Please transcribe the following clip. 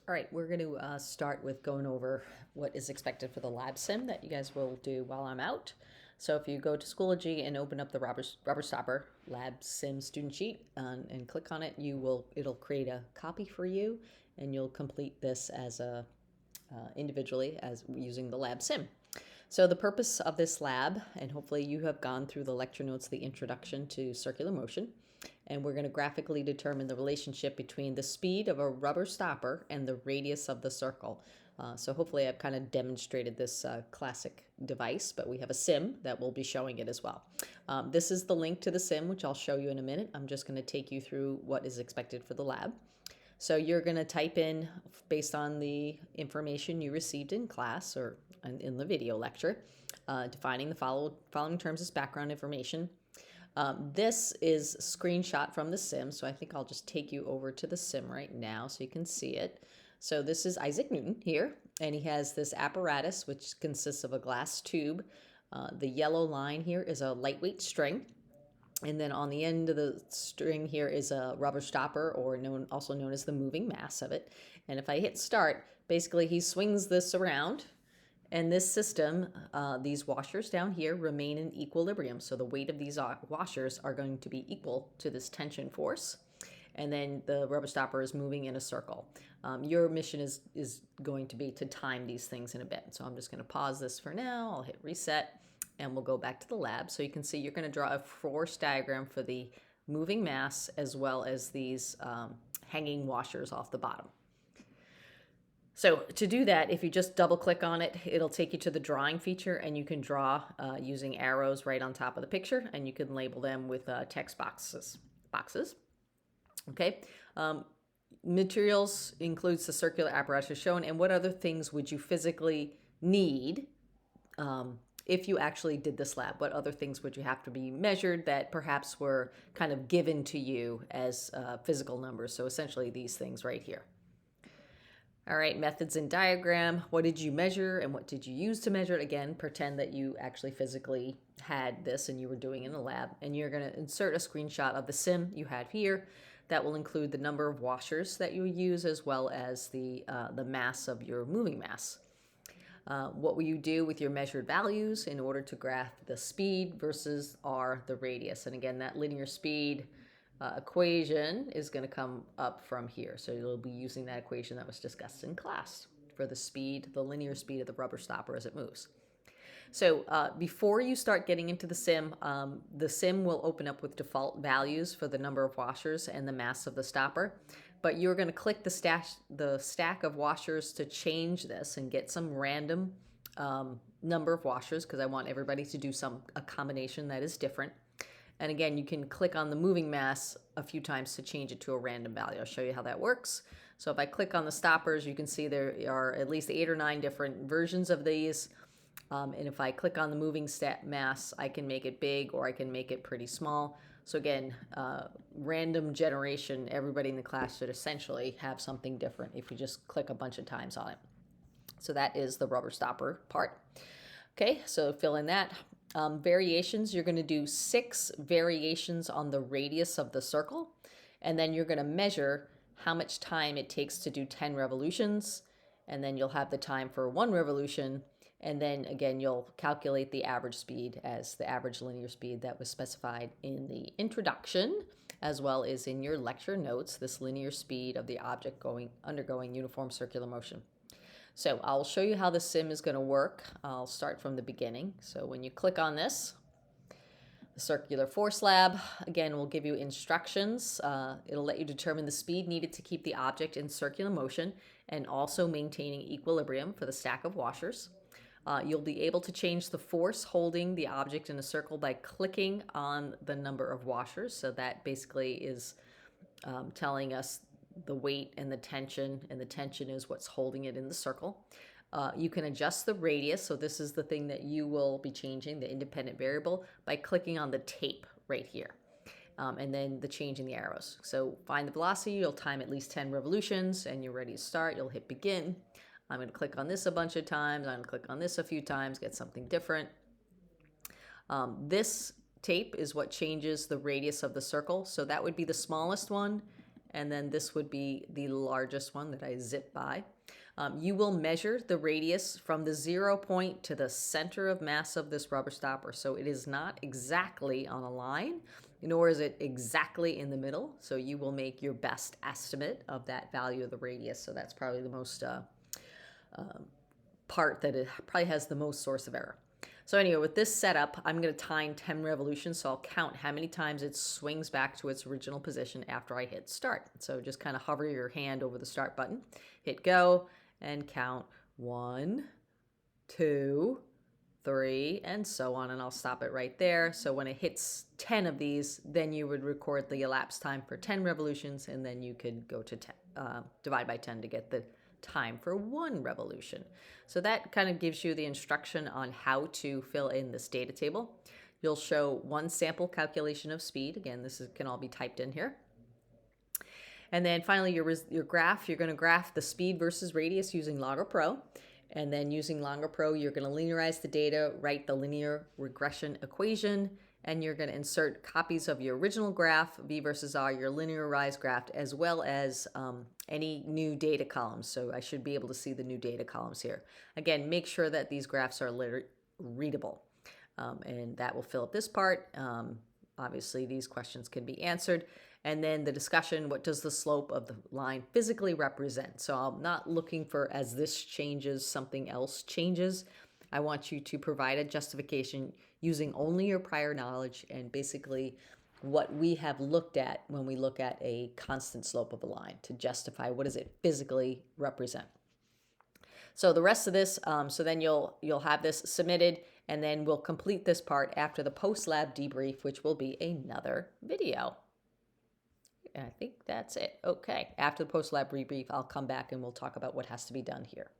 All right, we're going to start with going over what is expected for the lab sim that you guys will do while I'm out. So if you go to Schoology and open up the Rubber Stopper Lab Sim student sheet and click on it, it'll create a copy for you, and you'll complete this as a individually as using the lab sim. So the purpose of this lab, and hopefully you have gone through the lecture notes, the introduction to circular motion, and we're going to graphically determine the relationship between the speed of a rubber stopper and the radius of the circle. So hopefully I've kind of demonstrated this classic device, but we have a sim that will be showing it as well. This is the link to the sim, which I'll show you in a minute. I'm just going to take you through what is expected for the lab. So you're going to type in, based on the information you received in class or in the video lecture, defining the following terms as background information. This is a screenshot from the sim, so I think I'll just take you over to the sim right now so you can see it. So this is Isaac Newton here, and he has this apparatus which consists of a glass tube. The yellow line here is a lightweight string. And then on the end of the string here is a rubber stopper, or also known as the moving mass of it. And if I hit start, basically he swings this around, and this system, these washers down here remain in equilibrium. So the weight of these washers are going to be equal to this tension force. And then the rubber stopper is moving in a circle. Your mission is going to be to time these things in a bit. So I'm just going to pause this for now. I'll hit reset, and we'll go back to the lab. So you can see you're going to draw a force diagram for the moving mass as well as these hanging washers off the bottom. So to do that, if you just double click on it, it'll take you to the drawing feature, and you can draw using arrows right on top of the picture, and you can label them with text boxes. Okay. Materials includes the circular apparatus shown, and what other things would you physically need if you actually did this lab? What other things would you have to be measured that perhaps were kind of given to you as physical numbers? So essentially these things right here. All right, methods and diagram. What did you measure and what did you use to measure it? Again, pretend that you actually physically had this and you were doing it in the lab, and you're going to insert a screenshot of the sim you had here. That will include the number of washers that you use as well as the mass of your moving mass. What will you do with your measured values in order to graph the speed versus the radius? And again, that linear speed equation is going to come up from here. So you'll be using that equation that was discussed in class for the linear speed of the rubber stopper as it moves. So before you start getting into the sim will open up with default values for the number of washers and the mass of the stopper. But you're going to click the stack of washers to change this and get some random number of washers, because I want everybody to do a combination that is different. And again, you can click on the moving mass a few times to change it to a random value. I'll show you how that works. So if I click on the stoppers, you can see there are at least 8 or 9 different versions of these. And if I click on the moving mass, I can make it big or I can make it pretty small. So again, random generation, everybody in the class should essentially have something different if you just click a bunch of times on it. So that is the rubber stopper part. Okay, so fill in that. Variations, you're going to do 6 variations on the radius of the circle, and then you're going to measure how much time it takes to do 10 revolutions, and then you'll have the time for 1 revolution, and then again you'll calculate the average speed as the average linear speed that was specified in the introduction as well as in your lecture notes, this linear speed of the object undergoing uniform circular motion. So I'll show you how the sim is going to work. I'll start from the beginning. So when you click on this, the circular force lab, again, will give you instructions. It'll let you determine the speed needed to keep the object in circular motion and also maintaining equilibrium for the stack of washers. You'll be able to change the force holding the object in a circle by clicking on the number of washers. So that basically is telling us the weight and the tension is what's holding it in the circle. You can adjust the radius, so this is the thing that you will be changing, the independent variable, by clicking on the tape right here. And then the change in the arrows. So find the velocity, you'll time at least 10 revolutions, and you're ready to start. You'll hit begin. I'm going to click on this a bunch of times. I'm going to click on this a few times, get something different. This tape is what changes the radius of the circle. So that would be the smallest one, and then this would be the largest one that I zip by. You will measure the radius from the 0 point to the center of mass of this rubber stopper. So it is not exactly on a line, nor is it exactly in the middle. So you will make your best estimate of that value of the radius. So that's probably the most part that it probably has the most source of error. So anyway, with this setup, I'm going to time 10 revolutions. So I'll count how many times it swings back to its original position after I hit start. So just kind of hover your hand over the start button, hit go, and count 1, 2, 3, and so on. And I'll stop it right there. So when it hits 10 of these, then you would record the elapsed time for 10 revolutions, and then you could go to 10, divide by 10 to get the time for 1 revolution. So that kind of gives you the instruction on how to fill in this data table. You'll show 1 sample calculation of speed. Again, this can all be typed in here. And then finally, your graph, you're going to graph the speed versus radius using Logger Pro. And then using Logger Pro, you're going to linearize the data, write the linear regression equation, and you're going to insert copies of your original graph, V versus R, your linearized graph, as well as any new data columns. So I should be able to see the new data columns here. Again, make sure that these graphs are readable. And that will fill up this part. Obviously, these questions can be answered. And then the discussion, what does the slope of the line physically represent? So I'm not looking for as this changes, something else changes. I want you to provide a justification using only your prior knowledge and basically what we have looked at when we look at a constant slope of a line to justify what does it physically represent. So the rest of this, so then you'll have this submitted, and then we'll complete this part after the post-lab debrief, which will be another video. And I think that's it. Okay, after the post-lab debrief, I'll come back and we'll talk about what has to be done here.